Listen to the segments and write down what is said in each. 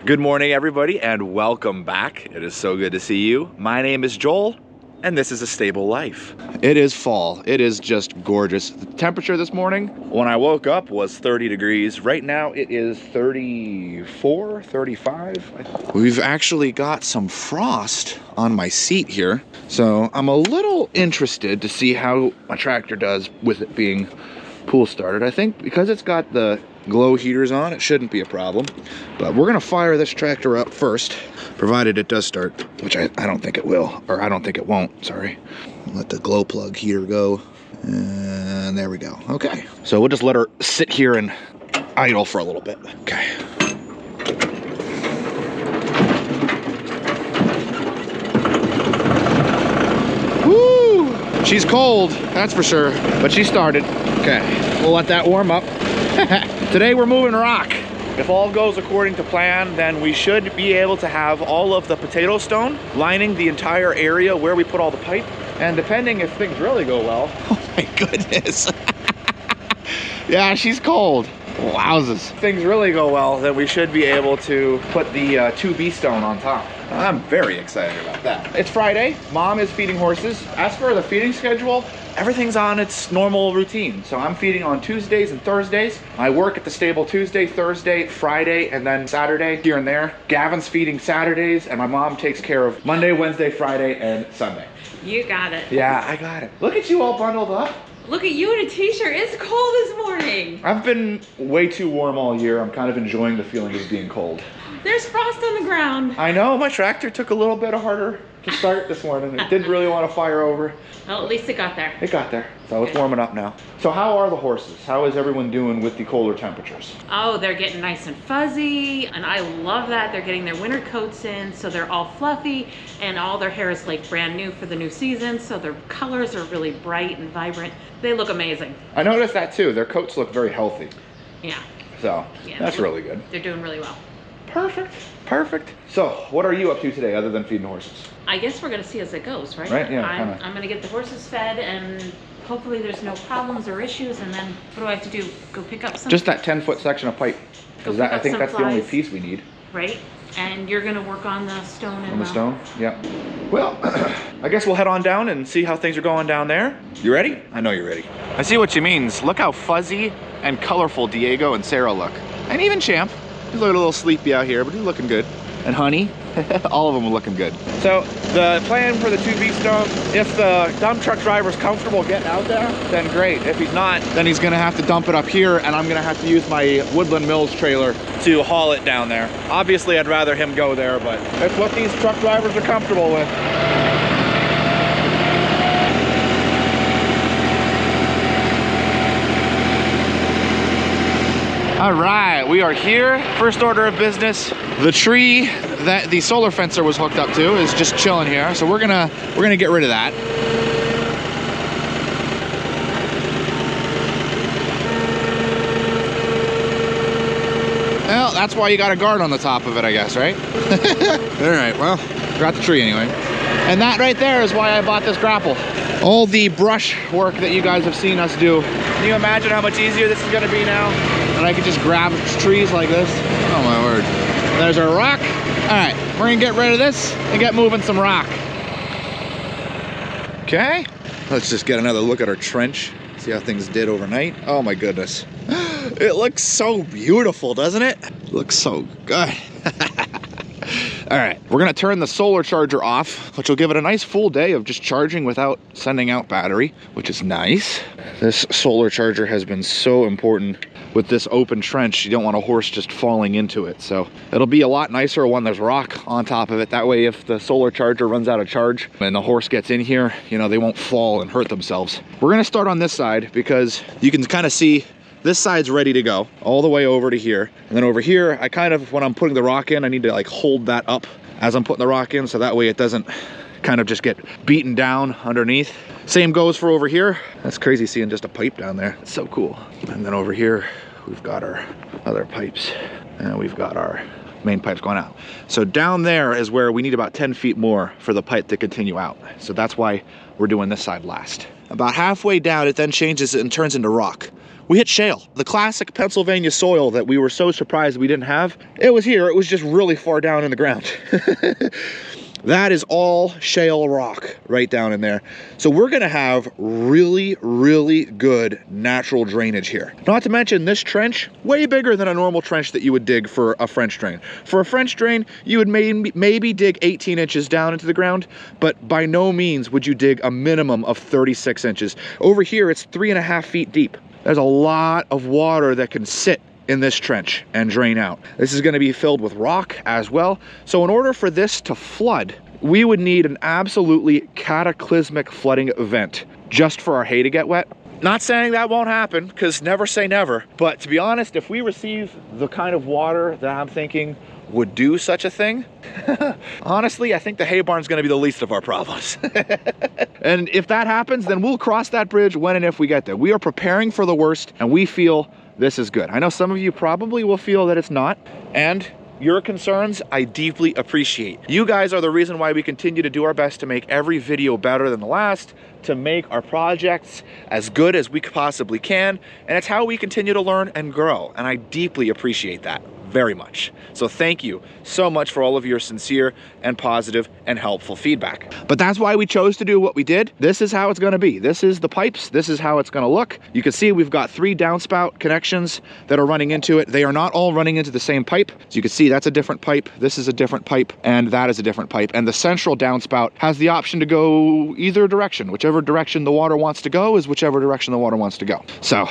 Good morning, everybody, and welcome back. It is so good to see you. My name is Joel, and this is A Stable Life. It is fall. It is just gorgeous. The temperature this morning, when I woke up, was 30 degrees. Right now, it is 34, 35. We've actually got some frost on my seat here, so I'm a little interested to see how my tractor does with it being pool started. I think because it's got the glow heaters on, it shouldn't be a problem, but we're gonna fire this tractor up first, provided it does start, which I don't think it will, or I don't think it won't, sorry. Let the glow plug heater go, and there we go. Okay, so we'll just let her sit here and idle for a little bit. Okay. Woo! She's cold, that's for sure, but she started. Okay, we'll let that warm up. Today we're moving rock. If all goes according to plan, then we should be able to have all of the potato stone lining the entire area where we put all the pipe. And depending if things really go well, oh my goodness. Yeah, she's cold. Wowzers. If things really go well, then we should be able to put the 2B stone on top. I'm very excited about that. It's Friday, Mom is feeding horses. As for the feeding schedule, everything's on its normal routine. So I'm feeding on Tuesdays and Thursdays. I work at the stable Tuesday, Thursday, Friday, and then Saturday here and there. Gavin's feeding Saturdays, and my mom takes care of Monday, Wednesday, Friday, and Sunday. You got it. Yeah, I got it. Look at you all bundled up. Look at you in a t-shirt. It's cold this morning. I've been way too warm all year. I'm kind of enjoying the feeling of being cold. There's frost on the ground. I know, my tractor took a little bit harder to start this morning. It didn't really want to fire over. Well, at least it got there. It got there, so it's warming up now. So how are the horses? How is everyone doing with the colder temperatures? Oh, they're getting nice and fuzzy, and I love that. They're getting their winter coats in, so they're all fluffy, and all their hair is like brand new for the new season, so their colors are really bright and vibrant. They look amazing. I noticed that too. Their coats look very healthy. Yeah. So, yeah, that's really good. They're doing really well. Perfect, perfect. So, what are you up to today other than feeding horses? I guess we're gonna see as it goes, right? Right, yeah, I'm gonna get the horses fed, and hopefully there's no problems or issues, and then what do I have to do? Go pick up some? Just that 10-foot section of pipe. I think that's the only piece we need. Right, and you're gonna work on the stone and on the stone? Yep. Well, I guess we'll head on down and see how things are going down there. You ready? I know you're ready. I see what you means. Look how fuzzy and colorful Diego and Sarah look. And even Champ. He's a little sleepy out here, but he's looking good. And Honey, all of them are looking good. So the plan for the 2B stone, if the dump truck driver's comfortable getting out there, then great. If he's not, then he's gonna have to dump it up here, and I'm gonna have to use my Woodland Mills trailer to haul it down there. Obviously, I'd rather him go there, but that's what these truck drivers are comfortable with. All right, we are here. First order of business. The tree that the solar fencer was hooked up to is just chilling here, so we're gonna get rid of that. Well, that's why you got a guard on the top of it, I guess, right? All right, well, got the tree anyway. And that right there is why I bought this grapple. All the brush work that you guys have seen us do. Can you imagine how much easier this is gonna be now? And I can just grab trees like this. Oh my word. There's our rock. All right, we're gonna get rid of this and get moving some rock. Okay, let's just get another look at our trench. See how things did overnight. Oh my goodness. It looks so beautiful, doesn't it? It looks so good. All right, we're gonna turn the solar charger off, which will give it a nice full day of just charging without sending out battery, which is nice. This solar charger has been so important with this open trench. You don't want a horse just falling into it. So it'll be a lot nicer when there's rock on top of it. That way, if the solar charger runs out of charge and the horse gets in here, you know, they won't fall and hurt themselves. We're gonna start on this side because you can kind of see this side's ready to go all the way over to here. And then over here, I kind of, when I'm putting the rock in, I need to like hold that up as I'm putting the rock in, so that way it doesn't kind of just get beaten down underneath. Same goes for over here. That's crazy seeing just a pipe down there. It's so cool. And then over here, we've got our other pipes, and we've got our main pipes going out. So down there is where we need about 10 feet more for the pipe to continue out. So that's why we're doing this side last. About halfway down, it then changes and turns into rock, we hit shale. The classic Pennsylvania soil that we were so surprised we didn't have, it was here. It was just really far down in the ground. That is all shale rock right down in there. So we're gonna have really, really good natural drainage here. Not to mention this trench, way bigger than a normal trench that you would dig for a French drain. For a French drain, you would maybe dig 18 inches down into the ground, but by no means would you dig a minimum of 36 inches. Over here, it's 3.5 feet deep. There's a lot of water that can sit in this trench and drain out. This is going to be filled with rock as well. So in order for this to flood, we would need an absolutely cataclysmic flooding event just for our hay to get wet. Not saying that won't happen, because never say never, but to be honest, if we receive the kind of water that I'm thinking would do such a thing, honestly, I think the hay barn's gonna be the least of our problems. And if that happens, then we'll cross that bridge when and if we get there. We are preparing for the worst, and we feel this is good. I know some of you probably will feel that it's not, and your concerns, I deeply appreciate. You guys are the reason why we continue to do our best to make every video better than the last, to make our projects as good as we possibly can, and it's how we continue to learn and grow, and I deeply appreciate that very much. So thank you so much for all of your sincere and positive and helpful feedback. But that's why we chose to do what we did. This is how it's gonna be. This is the pipes. This is how it's gonna look. You can see we've got 3 downspout connections that are running into it. They are not all running into the same pipe. So you can see that's a different pipe, this is a different pipe, and that is a different pipe. And the central downspout has the option to go either direction. Whichever direction the water wants to go is whichever direction the water wants to go. So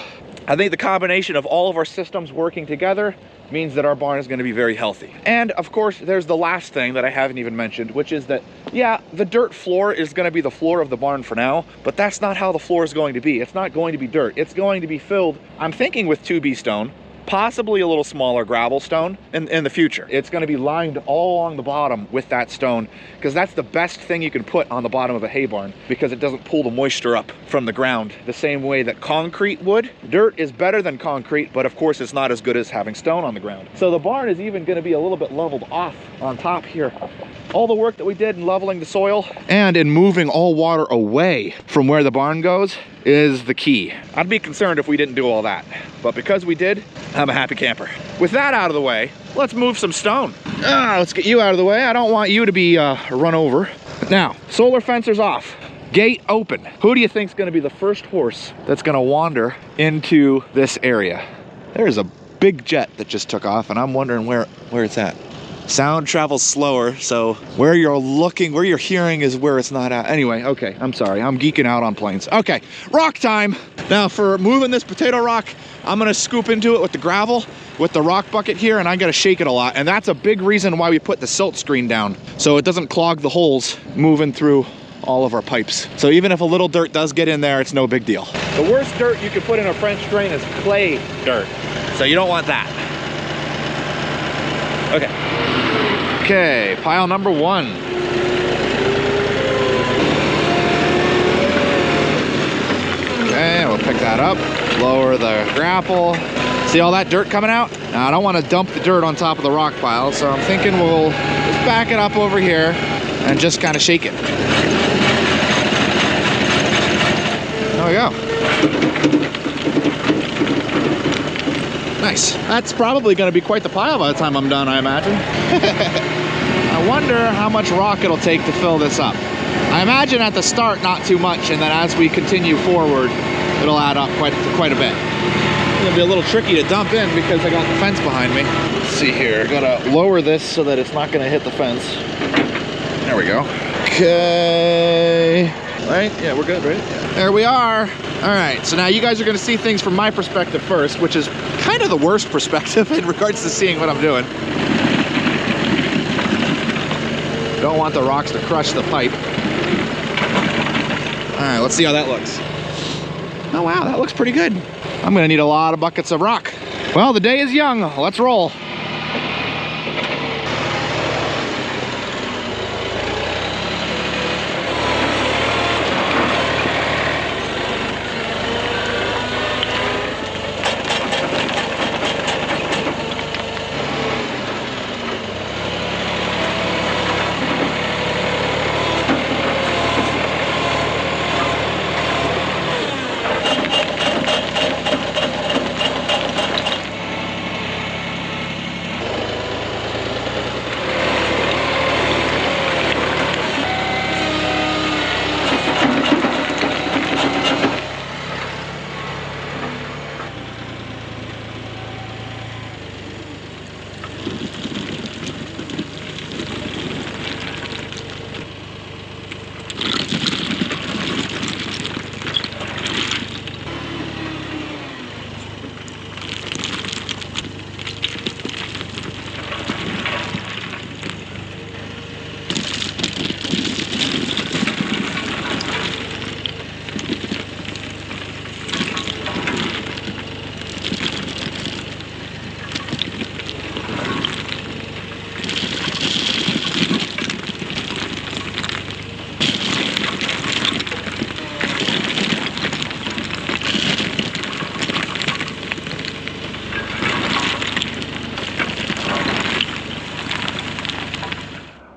I think the combination of all of our systems working together means that our barn is going to be very healthy. And of course, there's the last thing that I haven't even mentioned, which is that, yeah, the dirt floor is going to be the floor of the barn for now, but that's not how the floor is going to be. It's not going to be dirt. It's going to be filled, I'm thinking, with 2B stone, possibly a little smaller gravel stone in the future. It's going to be lined all along the bottom with that stone, because that's the best thing you can put on the bottom of a hay barn, because it doesn't pull the moisture up from the ground the same way that concrete would. Dirt is better than concrete, but of course it's not as good as having stone on the ground. So the barn is even going to be a little bit leveled off on top here. All the work that we did in leveling the soil and in moving all water away from where the barn goes is the key. I'd be concerned if we didn't do all that, but because we did, I'm a happy camper. With that out of the way, let's move some stone. Let's get you out of the way. I don't want you to be run over. Now, solar fencer's off, gate open. Who do you think's gonna be the first horse that's gonna wander into this area? There's a big jet that just took off, and I'm wondering where it's at. Sound travels slower, so where you're looking, where you're hearing is where it's not at. Anyway, okay, I'm sorry, I'm geeking out on planes. Okay, rock time. Now for moving this potato rock, I'm gonna scoop into it with the gravel, with the rock bucket here, and I gotta shake it a lot. And that's a big reason why we put the silt screen down, so it doesn't clog the holes moving through all of our pipes. So even if a little dirt does get in there, it's no big deal. The worst dirt you could put in a French drain is clay dirt, so you don't want that. Okay. Okay, pile number 1. Okay, we'll pick that up, lower the grapple. See all that dirt coming out? Now, I don't want to dump the dirt on top of the rock pile, so I'm thinking we'll just back it up over here and just kind of shake it. There we go. Nice. That's probably going to be quite the pile by the time I'm done, I imagine. I wonder how much rock it'll take to fill this up. I imagine at the start not too much, and then as we continue forward, it'll add up quite a bit. It's going to be a little tricky to dump in because I got the fence behind me. Let's see here. I got to lower this so that it's not going to hit the fence. There we go. Okay. Right? Yeah, we're good, right? Yeah. There we are. All right, so now you guys are gonna see things from my perspective first, which is kind of the worst perspective in regards to seeing what I'm doing. Don't want the rocks to crush the pipe. All right, let's see how that looks. Oh wow, that looks pretty good. I'm gonna need a lot of buckets of rock. Well, the day is young, let's roll.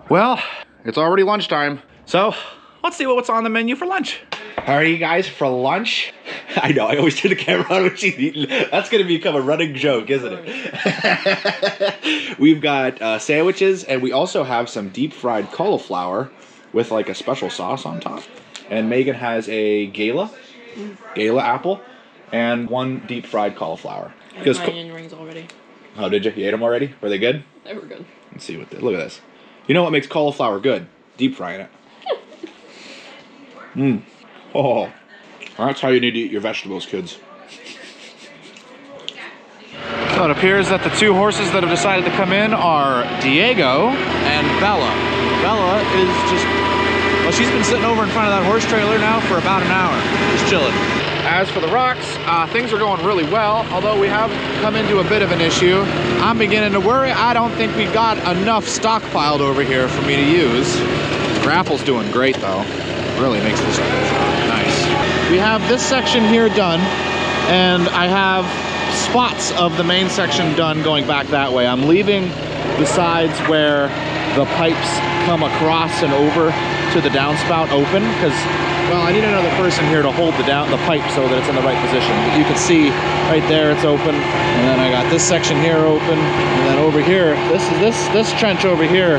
Well, it's already lunchtime, so let's see what's on the menu for lunch. All right, you guys, for lunch. I know, I always turn the camera on when she's eating. That's gonna become a running joke, isn't it? We've got sandwiches, and we also have some deep fried cauliflower with like a special sauce on top. And Megan has a gala apple, and one deep fried cauliflower. I ate my onion rings already. Oh, did you? You ate them already? Were they good? They were good. Let's see what look at this. You know what makes cauliflower good? Deep frying it. Mmm. Oh, that's how you need to eat your vegetables, kids. So it appears that the two horses that have decided to come in are Diego and Bella. Bella is just, well, she's been sitting over in front of that horse trailer now for about an hour, just chilling. As for the rocks, things are going really well, although we have come into a bit of an issue. I'm beginning to worry. I don't think we got enough stockpiled over here for me to use. Grapple's doing great though. Really makes this nice. We have this section here done, and I have spots of the main section done going back that way. I'm leaving the sides where the pipes come across and over to the downspout open, because, well, I need another person here to hold the pipe so that it's in the right position. But you can see right there it's open, and then I got this section here open, and then over here, this trench over here,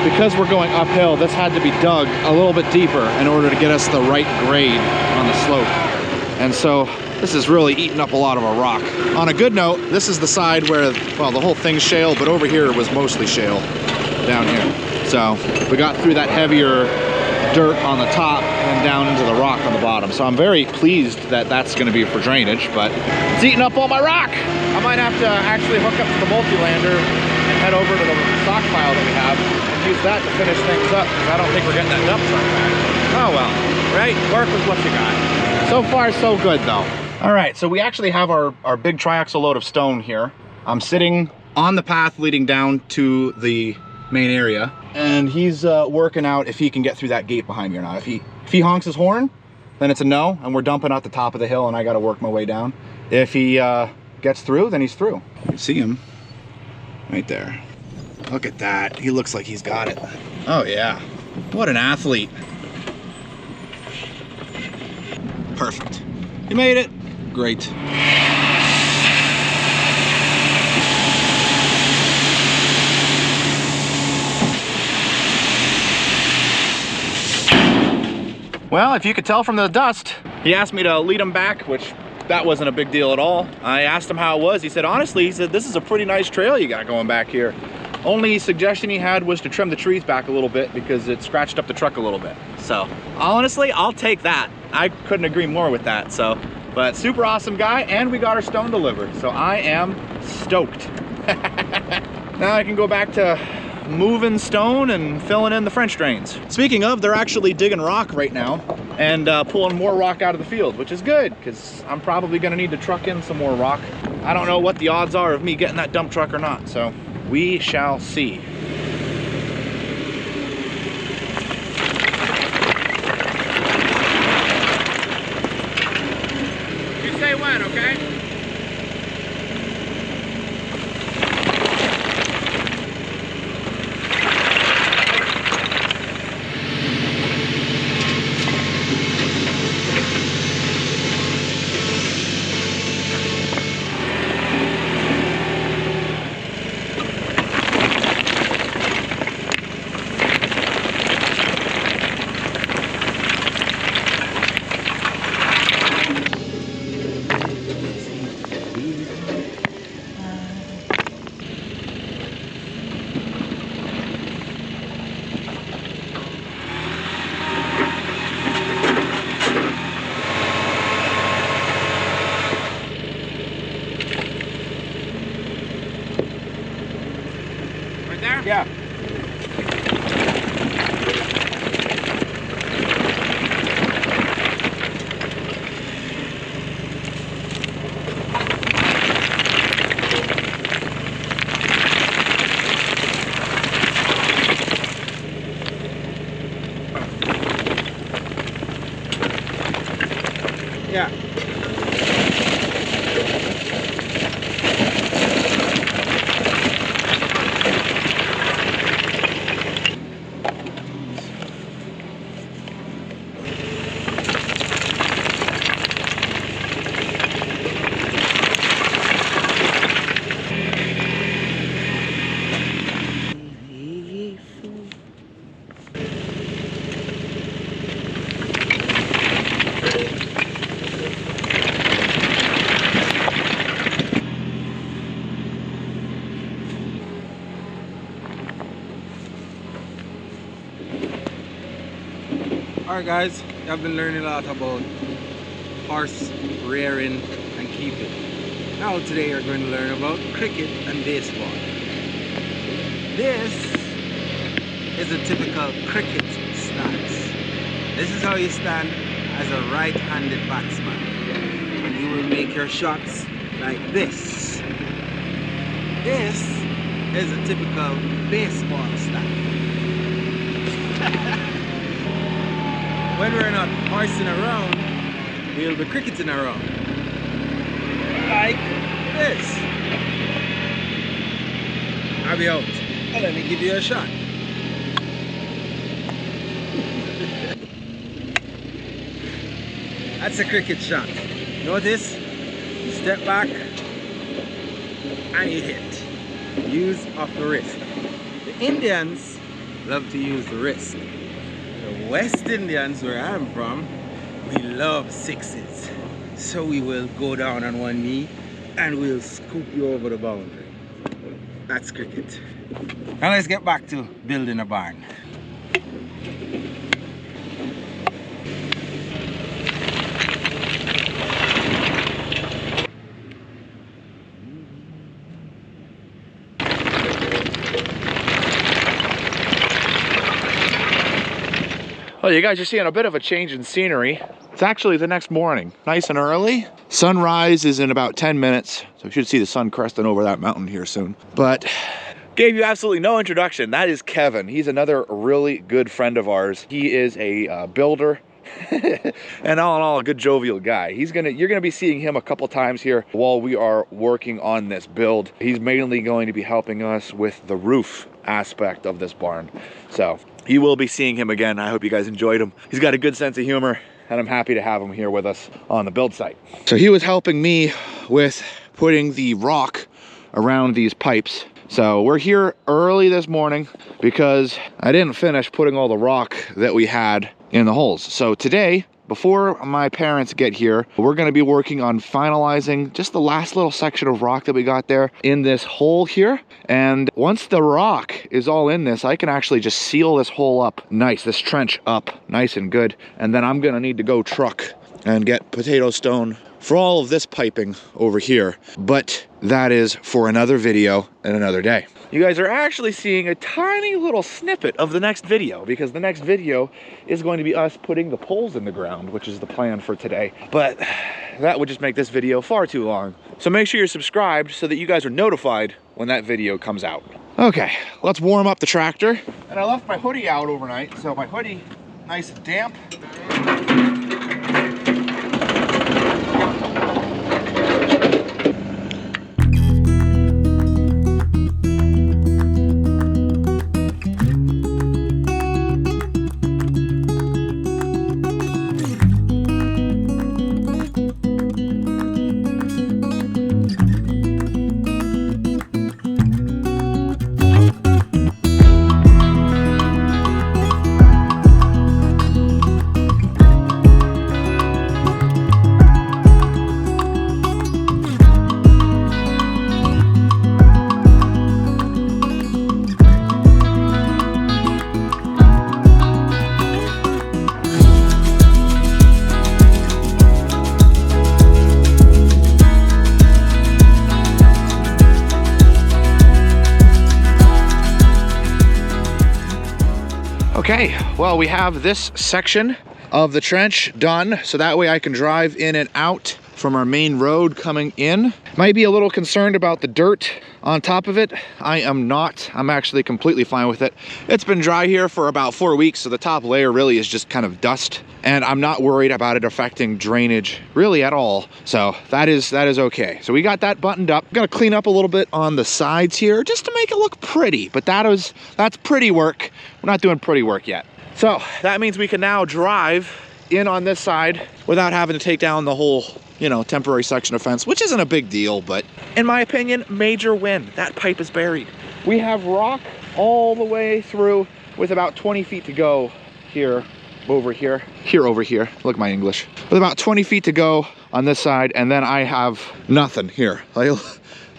because we're going uphill, this had to be dug a little bit deeper in order to get us the right grade on the slope. And so this is really eating up a lot of our rock. On a good note, this is the side where, well, the whole thing's shale, but over here was mostly shale down here. So we got through that heavier dirt on the top and down into the rock on the bottom. So I'm very pleased that that's going to be for drainage, but it's eating up all my rock. I might have to actually hook up to the multi-lander and head over to the stockpile that we have and use that to finish things up, because I don't think we're getting that dump truck back. Oh well, right? Work with what you got. So far, so good though. All right, so we actually have our big triaxle load of stone here. I'm sitting on the path leading down to the main area, and he's working out if he can get through that gate behind me or not. If he honks his horn, then it's a no, and we're dumping at the top of the hill, and I got to work my way down. If he gets through, then he's through. You see him right there. Look at that. He looks like he's got it. Oh yeah, what an athlete. Perfect. You made it. Great. Well, if you could tell from the dust, he asked me to lead him back, which that wasn't a big deal at all. I asked him how it was. He said, honestly, he said, this is a pretty nice trail you got going back here. Only suggestion he had was to trim the trees back a little bit because it scratched up the truck a little bit. So honestly, I'll take that. I couldn't agree more with that. So, but super awesome guy, and we got our stone delivered. So I am stoked. Now I can go back to moving stone and filling in the French drains. Speaking of, they're actually digging rock right now and pulling more rock out of the field, which is good because I'm probably gonna need to truck in some more rock. I don't know what the odds are of me getting that dump truck or not, so we shall see. You say when, okay? There? Yeah. Yeah. Alright guys, I've been learning a lot about horse rearing and keeping. Now today we're going to learn about cricket and baseball. This is a typical cricket stance. This is how you stand as a right-handed batsman. And you will make your shots like this. This is a typical baseball stance. When we're not horsing around, we'll be cricketing around. Like this. I'll be out. And let me give you a shot. That's a cricket shot. Notice, you step back and you hit. Use of the wrist. The Indians love to use the wrist. The West Indians, where I'm from, we love sixes. So we will go down on one knee and we'll scoop you over the boundary. That's cricket. Now let's get back to building a barn. Well, you guys are seeing a bit of a change in scenery. It's actually the next morning, nice and early. Sunrise is in about 10 minutes, so we should see the sun cresting over that mountain here soon. But gave you absolutely no introduction. That is Kevin. He's another really good friend of ours. He is a builder. And all in all, a good jovial guy. You're gonna be seeing him a couple times here while we are working on this build. He's mainly going to be helping us with the roof aspect of this barn. So you will be seeing him again. I hope you guys enjoyed him. He's got a good sense of humor, and I'm happy to have him here with us on the build site. So he was helping me with putting the rock around these pipes. So we're here early this morning because I didn't finish putting all the rock that we had in the holes. So today, before my parents get here, we're going to be working on finalizing just the last little section of rock that we got there in this hole here. And once the rock is all in this, I can actually just seal this hole up nice, this trench up nice and good. And then I'm going to need to go truck and get potato stone for all of this piping over here. But that is for another video and another day. You guys are actually seeing a tiny little snippet of the next video, because the next video is going to be us putting the poles in the ground, which is the plan for today. But that would just make this video far too long. So make sure you're subscribed so that you guys are notified when that video comes out. Okay, let's warm up the tractor. And I left my hoodie out overnight, so my hoodie, nice and damp. Okay, well, we have this section of the trench done, so that way I can drive in and out from our main road coming in. Might be a little concerned about the dirt on top of it. I am not. I'm actually completely fine with it. It's been dry here for about 4 weeks, so the top layer really is just kind of dust, and I'm not worried about it affecting drainage really at all. So that is okay. So we got that buttoned up. I'm gonna clean up a little bit on the sides here just to make it look pretty, but that's pretty work. We're not doing pretty work yet. So that means we can now drive in on this side without having to take down the whole, you know, temporary section of fence, which isn't a big deal, but in my opinion, major win. That pipe is buried. We have rock all the way through with about 20 feet to go here, over here, look at my English. With about 20 feet to go on this side, and then I have nothing here.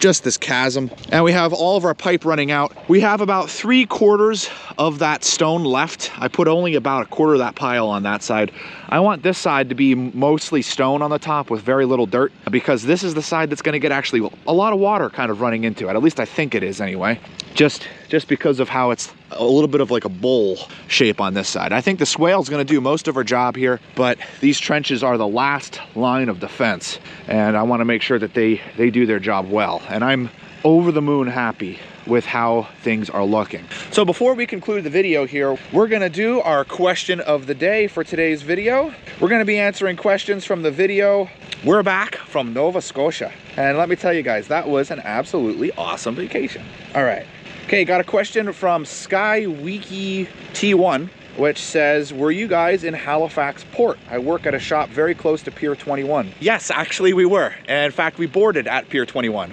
just this chasm. And we have all of our pipe running out. We have about 3/4 of that stone left. I put only about 1/4 of that pile on that side. I want this side to be mostly stone on the top with very little dirt, because this is the side that's gonna get actually a lot of water kind of running into it. At least I think it is anyway. Just because of how it's a little bit of like a bowl shape on this side. I think the swale's gonna do most of our job here, but these trenches are the last line of defense, and I wanna make sure that they do their job well. And I'm over the moon happy with how things are looking. So before we conclude the video here, we're gonna do our question of the day for today's video. We're gonna be answering questions from the video. We're back from Nova Scotia, and let me tell you guys, that was an absolutely awesome vacation. All right. Okay, got a question from SkyWiki T1, which says, were you guys in Halifax Port? I work at a shop very close to Pier 21. Yes, actually we were. And in fact, we boarded at Pier 21,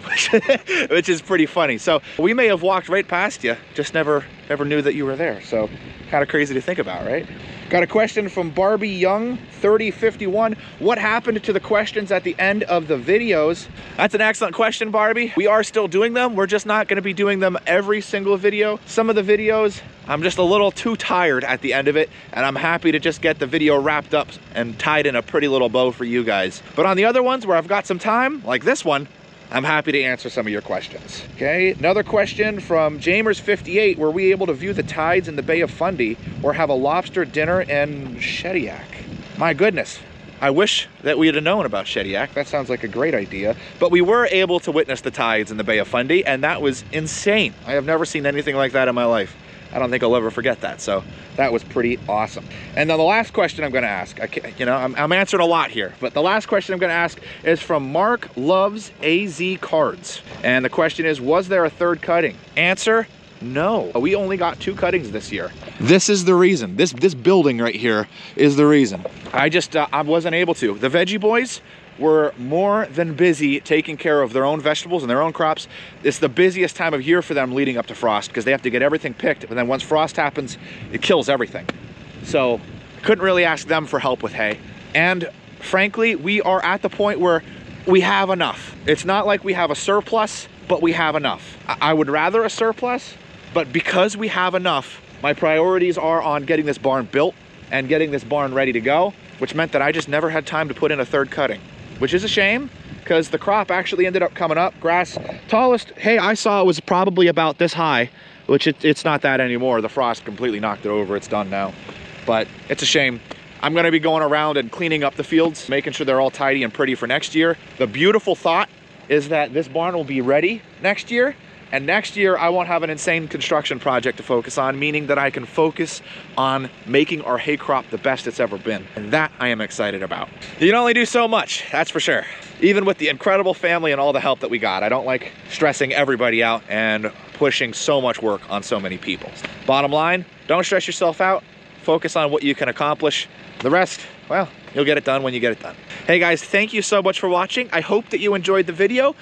which is pretty funny. So we may have walked right past you, just never knew that you were there. So kind of crazy to think about, right? Got a question from Barbie Young 3051. What happened to the questions at the end of the videos? That's an excellent question, Barbie. We are still doing them. We're just not gonna be doing them every single video. Some of the videos, I'm just a little too tired at the end of it, and I'm happy to just get the video wrapped up and tied in a pretty little bow for you guys. But on the other ones where I've got some time, like this one, I'm happy to answer some of your questions. Okay, another question from Jamers58. Were we able to view the tides in the Bay of Fundy or have a lobster dinner in Shediac? My goodness, I wish that we had known about Shediac. That sounds like a great idea. But we were able to witness the tides in the Bay of Fundy, and that was insane. I have never seen anything like that in my life. I don't think I'll ever forget that. So that was pretty awesome. And then the last question I'm gonna ask, I'm answering a lot here, but the last question I'm gonna ask is from Mark Loves AZ Cards. And the question is, was there a third cutting? Answer, no. We only got 2 cuttings this year. This is the reason. This building right here is the reason. I wasn't able to. The Veggie Boys were more than busy taking care of their own vegetables and their own crops. It's the busiest time of year for them leading up to frost, because they have to get everything picked, and then once frost happens, it kills everything. So couldn't really ask them for help with hay. And frankly, we are at the point where we have enough. It's not like we have a surplus, but we have enough. I would rather a surplus, but because we have enough, my priorities are on getting this barn built and getting this barn ready to go, which meant that I just never had time to put in a third cutting, which is a shame, because the crop actually ended up coming up. Grass, tallest hay I saw was probably about this high, which it's not that anymore. The frost completely knocked it over. It's done now, but it's a shame. I'm gonna be going around and cleaning up the fields, making sure they're all tidy and pretty for next year. The beautiful thought is that this barn will be ready next year, and next year I won't have an insane construction project to focus on, meaning that I can focus on making our hay crop the best it's ever been. And that I am excited about. You can only do so much, that's for sure. Even with the incredible family and all the help that we got. I don't like stressing everybody out and pushing so much work on so many people. Bottom line, don't stress yourself out. Focus on what you can accomplish. The rest, well, you'll get it done when you get it done. Hey guys, thank you so much for watching. I hope that you enjoyed the video.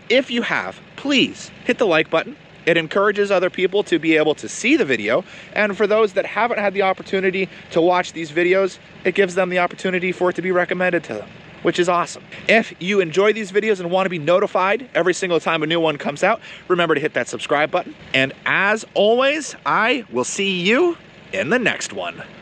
If you have, please hit the like button. It encourages other people to be able to see the video. And for those that haven't had the opportunity to watch these videos, it gives them the opportunity for it to be recommended to them, which is awesome. If you enjoy these videos and want to be notified every single time a new one comes out, remember to hit that subscribe button. And as always, I will see you in the next one.